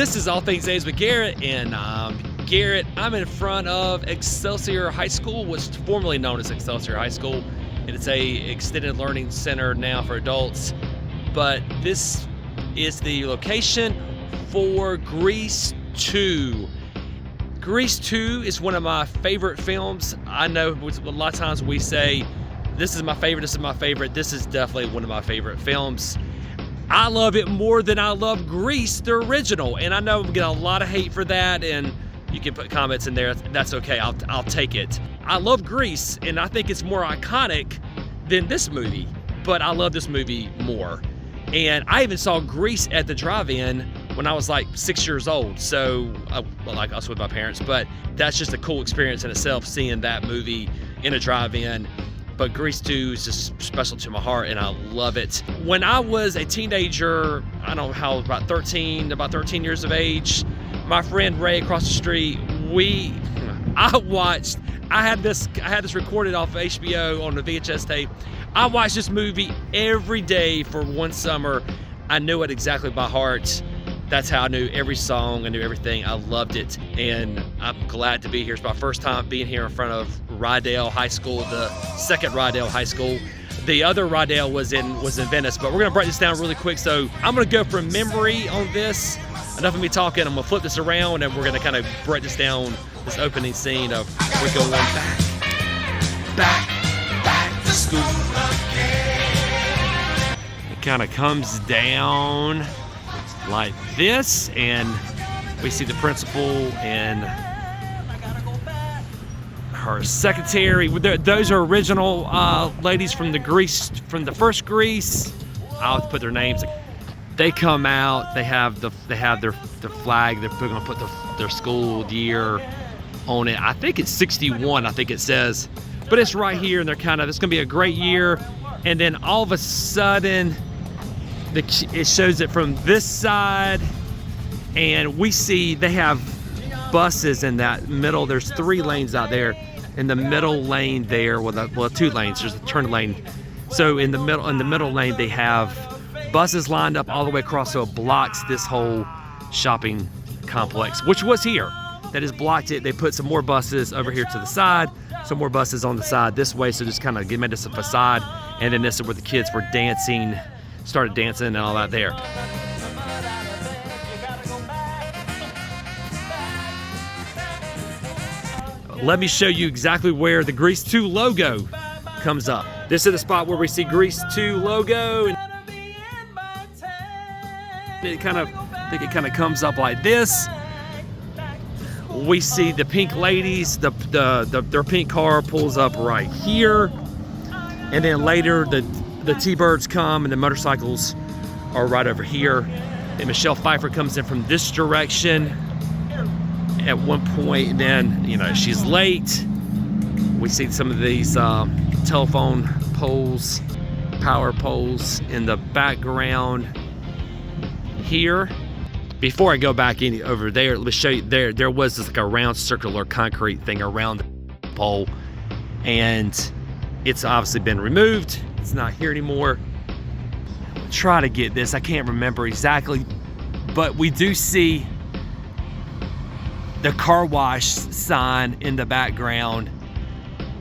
This is All Things A's with Garrett, and Garrett. I'm in front of Excelsior High School, what's formerly known as Excelsior High School. And it's a extended learning center now for adults. But this is the location for Grease 2. Grease 2 is one of my favorite films. I know a lot of times we say, this is my favorite, this is my favorite. This is definitely one of my favorite films. I love it more than I love Grease, the original. And I know I'm getting a lot of hate for that, and you can put comments in there. That's okay, I'll take it. I love Grease, and I think it's more iconic than this movie, but I love this movie more. And I even saw Grease at the drive-in when I was like 6 years old. So, like us with my parents, but that's just a cool experience in itself, seeing that movie in a drive-in. But Grease 2 is just special to my heart, and I love it. When I was a teenager, I don't know how, about 13 years of age, my friend Ray across the street, I had this recorded off of HBO on the VHS tape. I watched this movie every day for one summer. I knew it exactly by heart. That's how I knew every song, I knew everything. I loved it, and I'm glad to be here. It's my first time being here in front of Rydell High School, the second Rydell High School. The other Rydell was in Venice, but we're gonna break this down really quick. So I'm gonna go from memory on this. Enough of me talking, I'm gonna flip this around and we're gonna kind of break this down, this opening scene of we're going back to school again. It kind of comes down like this, and we see the principal and her secretary. Those are original ladies from the first Grease. I'll have to put their names. They come out. They have their flag. They're gonna put their school year on it. I think it's 61. I think it says, but it's right here, and they're kind of. It's gonna be a great year, and then all of a sudden, it shows it from this side, and we see they have buses in that middle. There's 3 lanes out there. In the middle lane there, well, 2 lanes. There's a turn lane. So in the middle lane, they have buses lined up all the way across, so it blocks this whole shopping complex, which was here. That has blocked it. They put some more buses over here to the side, some more buses on the side this way, so just kind of made this a facade. And then this is where the kids were dancing, started dancing and all that there. Let me show you exactly where the Grease 2 logo comes up. This is the spot where we see Grease 2 logo, and I think it kind of comes up like this. We see the pink ladies, their pink car pulls up right here, and then later the T-Birds come and the motorcycles are right over here. And Michelle Pfeiffer comes in from this direction at one point, and then she's late. We see some of these telephone poles, power poles in the background here. Before I go back over there, let's show you, there was this like a round circular concrete thing around the pole, and it's obviously been removed. It's not here anymore. Try to get this, I can't remember exactly, but we do see the car wash sign in the background,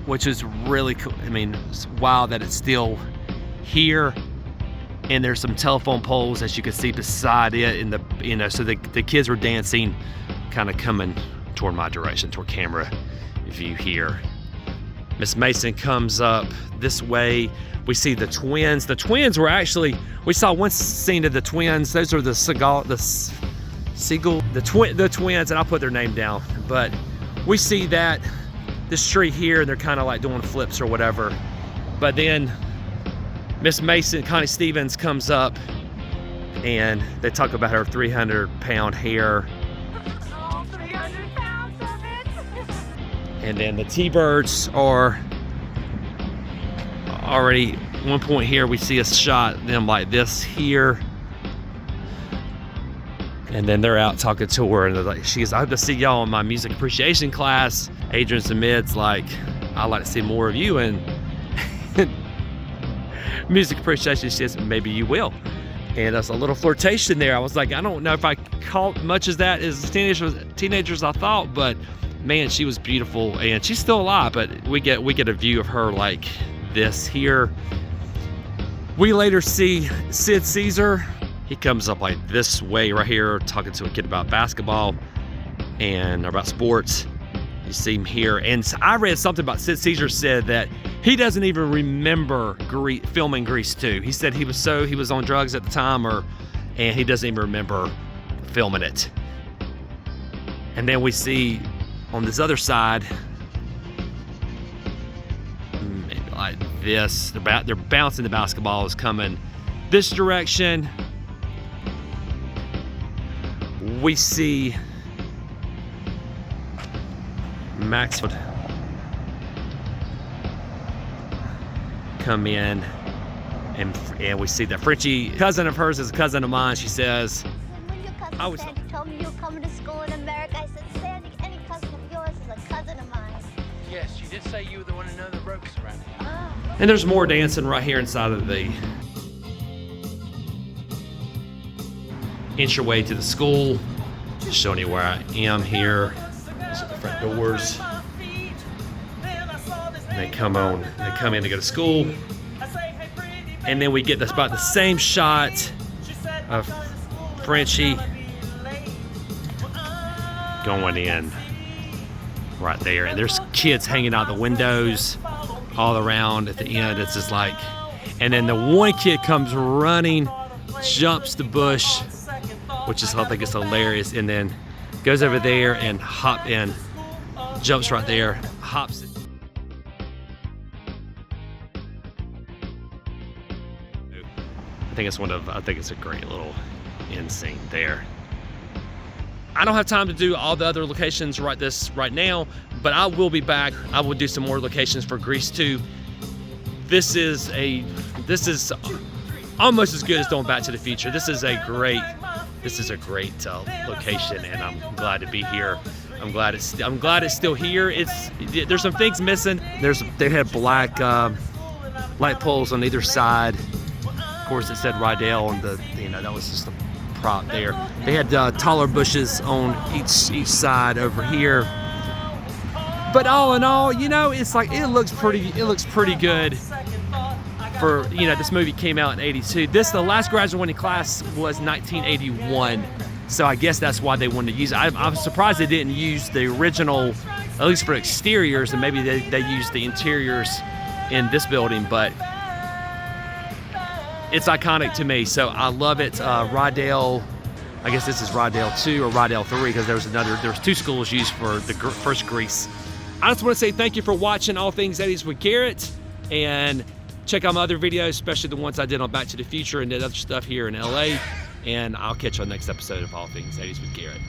which is really cool. I mean, it's wild that it's still here. And there's some telephone poles, as you can see, beside it. So the kids were dancing, kind of coming toward my direction, toward camera view here. Miss Mason comes up this way. We see the twins. The twins were actually, we saw one scene of the twins. Those are the twins, and I'll put their name down. But we see that this tree here, and they're kind of like doing flips or whatever. But then Miss Mason, Connie Stevens, comes up, and they talk about her 300-pound hair. Oh, 300 pounds of it. And then the T-Birds are already, at one point here, we see a shot of them like this here. And then they're out talking to her, and they're like, I hope to see y'all in my music appreciation class. Adrian's and Mid's like, I'd like to see more of you in music appreciation. She says, maybe you will. And there's a little flirtation there. I was like, I don't know if I caught much of that as teenagers I thought, but man, she was beautiful, and she's still alive, but we get a view of her like this here. We later see Sid Caesar. He comes up like this way right here, talking to a kid about basketball and about sports. You see him here, and I read something about Sid Caesar said that he doesn't even remember filming Grease 2. He said he was on drugs at the time, and he doesn't even remember filming it. And then we see on this other side, maybe like this, they're bouncing the basketball is coming this direction. We see Maxwell come in, and we see that Frenchie, cousin of hers, is a cousin of mine. She says, When your cousin Sandy told me you were coming to school in America, I said, Sandy, any cousin of yours is a cousin of mine. Yes, you did say you were the one who know the ropes around here. Oh. and there's more dancing right here inside of the entryway to the school. Just showing you where I am here. These are the front doors. And they come in to go to school. And then we get this about the same shot of Frenchie going in right there. And there's kids hanging out the windows all around at the end. It's just like, and then the one kid comes running, jumps the bush, which is, I think it's hilarious, and then goes over there and jumps right there, hops it. I think it's a great little end scene there. I don't have time to do all the other locations right now, but I will be back. I will do some more locations for Grease 2. This is almost as good as doing Back to the Future. This is a great location, and I'm glad to be here. I'm glad it's still here. There's some things missing. They had black light poles on either side. Of course, it said Rydell, and that was just a prop there. They had taller bushes on each side over here. But all in all, it's like it looks pretty good. For this movie came out in '82. The last graduating class was 1981, so I guess that's why they wanted to use it. I'm surprised they didn't use the original, at least for exteriors, and maybe they used the interiors in this building. But it's iconic to me, so I love it. Rydell, I guess this is Rydell 2 or Rydell 3, because there's two schools used for the first Grease. I just want to say thank you for watching All Things 80s with Garrett, and check out my other videos, especially the ones I did on Back to the Future and did other stuff here in LA. And I'll catch you on the next episode of All Things 80s with Garrett.